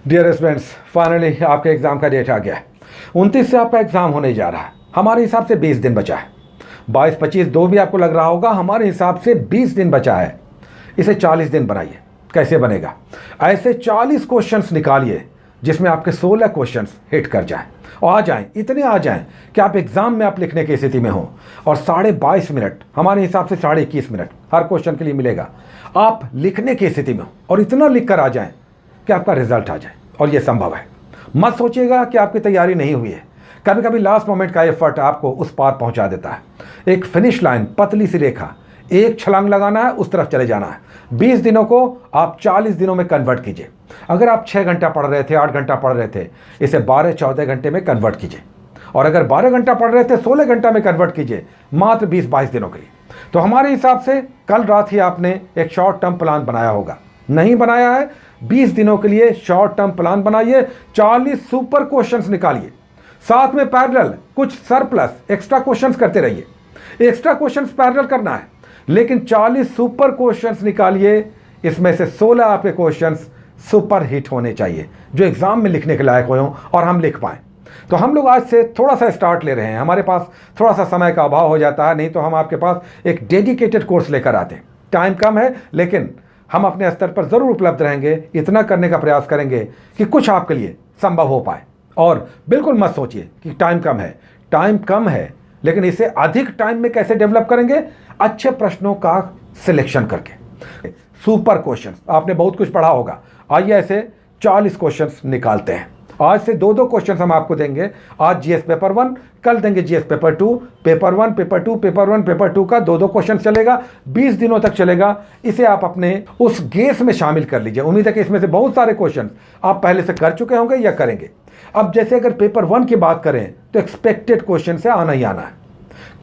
Dear students, finally आपके exam का date आ गया है। 29 से आपका एग्ज़ाम होने जा रहा है। हमारे हिसाब से 20 दिन बचा है। 22, 25, 2 भी आपको लग रहा होगा। हमारे हिसाब से 20 दिन बचा है। इसे 40 दिन बनाइए। कैसे बनेगा? ऐसे 40 क्वेश्चंस निकालिए जिसमें आपके 16 क्वेश्चंस हिट कर जाएं और आ जाएं, इतने आ जाएं कि आप एग्ज़ाम में आप लिखने की स्थिति में हो। और 22.5 मिनट, हमारे हिसाब से 21.5 मिनट हर क्वेश्चन के लिए मिलेगा। आप लिखने की स्थिति में हो और इतना लिख कर आ जाएं कि आपका रिजल्ट आ जाए। और ये संभव है। मत सोचिएगा कि आपकी तैयारी नहीं हुई है। कभी कभी लास्ट मोमेंट का एफर्ट आपको उस पार पहुंचा देता है। एक फिनिश लाइन, पतली सी रेखा, एक छलांग लगाना है, उस तरफ चले जाना है। 20 दिनों को आप 40 दिनों में कन्वर्ट कीजिए। अगर आप 6 घंटा पढ़ रहे थे, 8 घंटा पढ़ रहे थे, इसे 12-14 घंटे में कन्वर्ट कीजिए। और अगर 12 घंटा पढ़ रहे थे, 16 घंटा में कन्वर्ट कीजिए, मात्र 20-22 दिनों के लिए। तो हमारे हिसाब से कल रात ही आपने एक शॉर्ट टर्म प्लान बनाया होगा। नहीं बनाया है? 20 दिनों के लिए शॉर्ट टर्म प्लान बनाइए। 40 सुपर क्वेश्चंस निकालिए। साथ में पैरेलल कुछ सरप्लस एक्स्ट्रा क्वेश्चंस करते रहिए। एक्स्ट्रा क्वेश्चंस पैरेलल करना है, लेकिन 40 सुपर क्वेश्चंस निकालिए। इसमें से 16 आपके क्वेश्चंस सुपर हिट होने चाहिए, जो एग्जाम में लिखने के लायक हो और हम लिख पाएं। तो हम लोग आज से थोड़ा सा स्टार्ट ले रहे हैं। हमारे पास थोड़ा सा समय का अभाव हो जाता है, नहीं तो हम आपके पास एक डेडिकेटेड कोर्स लेकर आते हैं। टाइम कम है, लेकिन हम अपने स्तर पर ज़रूर उपलब्ध रहेंगे। इतना करने का प्रयास करेंगे कि कुछ आपके लिए संभव हो पाए। और बिल्कुल मत सोचिए कि टाइम कम है। टाइम कम है, लेकिन इसे अधिक टाइम में कैसे डेवलप करेंगे? अच्छे प्रश्नों का सिलेक्शन करके। सुपर क्वेश्चन आपने बहुत कुछ पढ़ा होगा। आइए ऐसे 40 क्वेश्चंस निकालते हैं। आज से 2-2 क्वेश्चन हम आपको देंगे। आज जीएस पेपर 1, कल देंगे GS paper 2। Paper 1, paper 2, paper 1, paper 2 का 2-2 क्वेश्चन चलेगा। 20 दिनों तक चलेगा। इसे आप अपने उस गेस में शामिल कर लीजिए। उम्मीद है कि इसमें से बहुत सारे क्वेश्चन आप पहले से कर चुके होंगे या करेंगे। अब जैसे अगर पेपर 1 की बात करें तो एक्सपेक्टेड क्वेश्चन से आना ही आना है।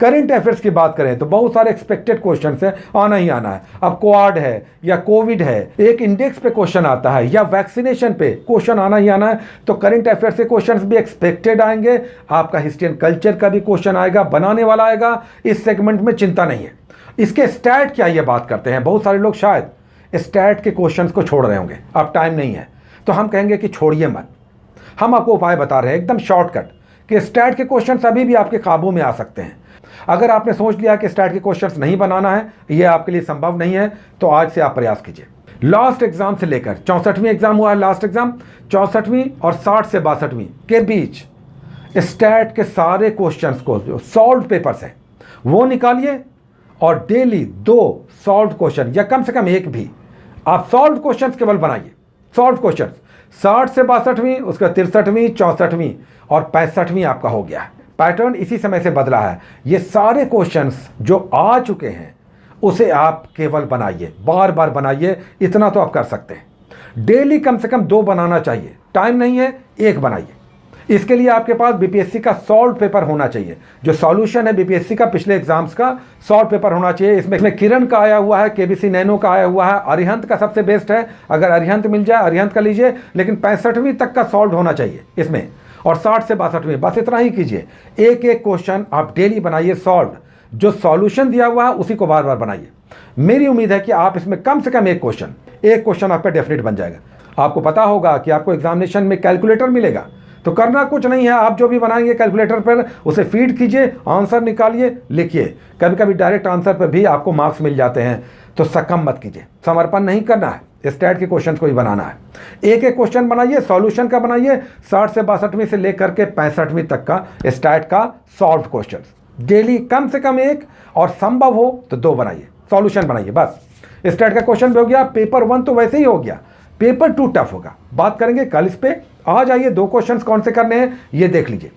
करंट अफेयर्स की बात करें तो बहुत सारे एक्सपेक्टेड क्वेश्चन से आना ही आना है। अब क्वाड है या कोविड है, एक इंडेक्स पे क्वेश्चन आता है, या वैक्सीनेशन पे क्वेश्चन आना ही आना है। तो करंट अफेयर्स से क्वेश्चंस भी एक्सपेक्टेड आएंगे। आपका हिस्ट्री एंड कल्चर का भी क्वेश्चन आएगा, बनाने वाला आएगा। इस सेगमेंट में चिंता नहीं है। इसके स्टैट क्या, ये बात करते हैं। बहुत सारे लोग शायद स्टैट के क्वेश्चन को छोड़ रहे होंगे। अब टाइम नहीं है तो हम कहेंगे कि छोड़िए मत। हम आपको उपाय बता रहे हैं एकदम शॉर्टकट कि स्टैट के क्वेश्चन अभी भी आपके काबू में आ सकते हैं। अगर आपने सोच लिया कि स्टैट के क्वेश्चंस नहीं बनाना है, ये आपके लिए संभव नहीं है, तो आज से आप प्रयास कीजिए। लास्ट एग्जाम से लेकर 64वीं एग्जाम हुआ है, लास्ट एग्जाम 64वीं और 60 से 62वीं के बीच स्टैट के सारे क्वेश्चंस को, जो सॉल्व पेपर्स हैं, वो निकालिए और डेली 2 सॉल्व क्वेश्चन या कम से कम एक भी आप सॉल्व क्वेश्चंस केवल बनाइए। सॉल्व क्वेश्चन 60 से 62वीं, उसका 63वीं, 64वीं और 65वीं आपका हो गया है। पैटर्न इसी समय से बदला है। ये सारे क्वेश्चंस जो आ चुके हैं उसे आप केवल बनाइए, बार बार बनाइए। इतना तो आप कर सकते हैं। डेली कम से कम 2 बनाना चाहिए। टाइम नहीं है, 1 बनाइए। इसके लिए आपके पास बीपीएससी का सॉल्व पेपर होना चाहिए। जो सॉल्यूशन है बीपीएससी का पिछले एग्जाम्स का, सॉल्व पेपर होना चाहिए। इसमें किरण का आया हुआ है, केबीसी नैनो का आया हुआ है, अरिहंत का सबसे बेस्ट है। अगर अरिहंत मिल जाए, अरिहंत का लीजिए, लेकिन 65वीं तक का सॉल्व होना चाहिए इसमें। और 60 से 62वीं, बस इतना ही कीजिए। एक एक क्वेश्चन आप डेली बनाइए सॉल्व। जो सॉल्यूशन दिया हुआ है उसी को बार बार बनाइए। मेरी उम्मीद है कि आप इसमें कम से कम एक क्वेश्चन आपका डेफिनेट बन जाएगा। आपको पता होगा कि आपको एग्जामिनेशन में कैलकुलेटर मिलेगा, तो करना कुछ नहीं है। आप जो भी बनाएंगे कैलकुलेटर पर उसे फीड कीजिए, आंसर निकालिए, लिखिए। कभी कभी डायरेक्ट आंसर पर भी आपको मार्क्स मिल जाते हैं, तो सकम मत कीजिए। समर्पण नहीं करना है, स्टैट के क्वेश्चन को ही बनाना है। एक एक क्वेश्चन बनाइए, सॉल्यूशन का बनाइए। 60 से 62वीं से लेकर के 65वीं तक का स्टैट का सॉल्व क्वेश्चन डेली कम से कम 1, और संभव हो तो 2 बनाइए, सॉल्यूशन बनाइए। बस स्टैट का क्वेश्चन भी हो गया। पेपर 1 तो वैसे ही हो गया, पेपर 2 टफ होगा, बात करेंगे कल इस पे। आज आइए 2 क्वेश्चन कौन से करने हैं ये देख लीजिए।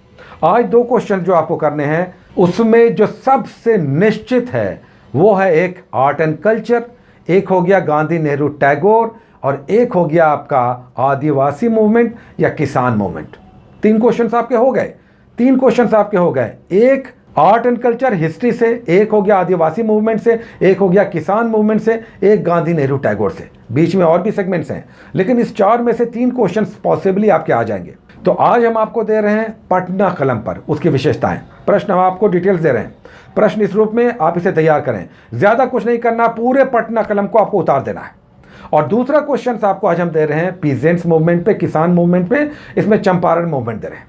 आज 2 क्वेश्चन जो आपको करने हैं, उसमें जो सबसे निश्चित है वो है एक आर्ट एंड कल्चर, एक हो गया गांधी नेहरू टैगोर, और एक हो गया आपका आदिवासी मूवमेंट या किसान मूवमेंट। 3 क्वेश्चन आपके हो गए। 3 क्वेश्चन आपके हो गए। एक आर्ट एंड कल्चर हिस्ट्री से, एक हो गया आदिवासी मूवमेंट से, एक हो गया किसान मूवमेंट से, एक गांधी नेहरू टैगोर से। बीच में और भी सेगमेंट्स हैं, लेकिन इस 4 में से 3 क्वेश्चन पॉसिबली आपके आ जाएंगे। तो आज हम आपको दे रहे हैं पटना कलम पर उसकी विशेषताएं। प्रश्न हम आपको डिटेल्स दे रहे हैं। प्रश्न इस रूप में आप इसे तैयार करें। ज्यादा कुछ नहीं करना, पूरे पटना कलम को आपको उतार देना है। और दूसरा क्वेश्चन आपको आज हम दे रहे हैं पीजेंट्स मूवमेंट पे, किसान मूवमेंट पे। इसमें चंपारण मूवमेंट दे रहे हैं।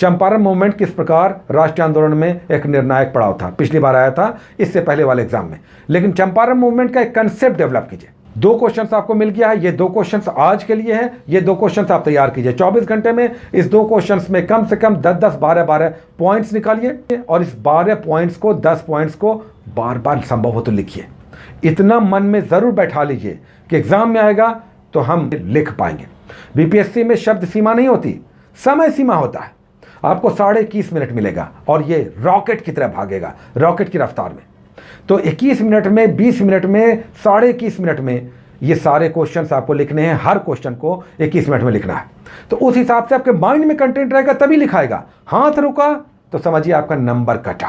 चंपारण मूवमेंट किस प्रकार राष्ट्रीय आंदोलन में एक निर्णायक पड़ाव था, पिछली बार आया था इससे पहले वाले एग्जाम में। लेकिन चंपारण मूवमेंट का एक कंसेप्ट डेवलप कीजिए। 2 क्वेश्चंस आपको मिल गया है, ये 2 क्वेश्चंस आज के लिए हैं। ये 2 क्वेश्चंस आप तैयार कीजिए 24 घंटे में। इस 2 क्वेश्चंस में कम से कम 10-10, 12-12 पॉइंट्स निकालिए और इस 12 पॉइंट्स को, 10 पॉइंट्स को बार बार संभव हो तो लिखिए। इतना मन में जरूर बैठा लीजिए कि एग्जाम में आएगा तो हम लिख पाएंगे। बीपीएससी में शब्द सीमा नहीं होती, समय सीमा होता है। आपको 21.5 मिनट मिलेगा और ये रॉकेट की तरह भागेगा, रॉकेट की रफ्तार में। तो 21 मिनट में, 20 मिनट में, 21.5 मिनट में ये सारे क्वेश्चंस आपको लिखने हैं। हर क्वेश्चन को 21 मिनट में लिखना है। तो उस हिसाब से आपके माइंड में कंटेंट रहेगा तभी लिखाएगा। हाथ रुका तो समझिए आपका नंबर कटा।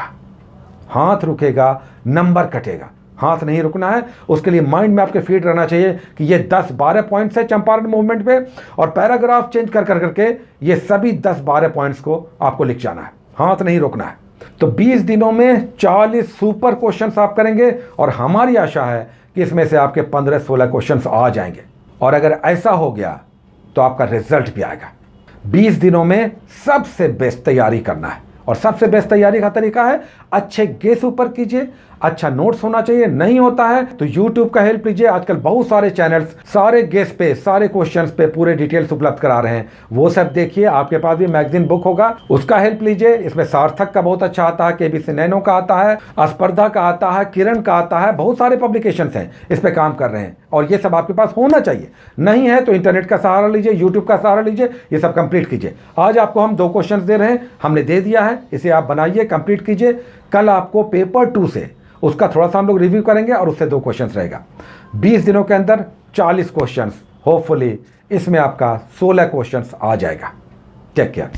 हाथ रुकेगा, नंबर कटेगा। हाथ नहीं रुकना है, उसके लिए माइंड में आपके फीड रहना चाहिए कि ये 10-12 पॉइंट्स है चंपारण मूवमेंट पे, और पैराग्राफ चेंज कर करके ये सभी 10-12 पॉइंट्स को आपको लिख जाना है। हाथ नहीं रोकना है। तो 20 दिनों में 40 सुपर क्वेश्चंस आप करेंगे और हमारी आशा है कि इसमें से आपके 15-16 क्वेश्चंस आ जाएंगे। और अगर ऐसा हो गया तो आपका रिजल्ट भी आएगा। 20 दिनों में सबसे बेस्ट तैयारी करना है, और सबसे बेस्ट तैयारी का तरीका है अच्छे गेस ऊपर कीजिए, अच्छा नोट्स होना चाहिए। नहीं होता है तो YouTube का हेल्प लीजिए। आजकल बहुत सारे चैनल्स सारे गेस पे, सारे क्वेश्चंस पे पूरे डिटेल्स उपलब्ध करा रहे हैं, वो सब देखिए। आपके पास भी मैगजीन बुक होगा, उसका हेल्प लीजिए। इसमें सार्थक का बहुत अच्छा आता है, KBC नैनो का आता है, स्पर्धा का आता है, किरण का आता है। बहुत सारे पब्लिकेशंस हैं इस पर काम कर रहे हैं और ये सब आपके पास होना चाहिए। नहीं है तो इंटरनेट का सहारा लीजिए, यूट्यूब का सहारा लीजिए, ये सब कंप्लीट कीजिए। आज आपको हम 2 क्वेश्चन दे रहे हैं, हमने दे दिया है, इसे आप बनाइए, कंप्लीट कीजिए। कल आपको पेपर 2 से उसका थोड़ा सा हम लोग रिव्यू करेंगे और उससे 2 क्वेश्चंस रहेगा। 20 दिनों के अंदर 40 क्वेश्चंस, होपफुली इसमें आपका 16 क्वेश्चंस आ जाएगा। Take care.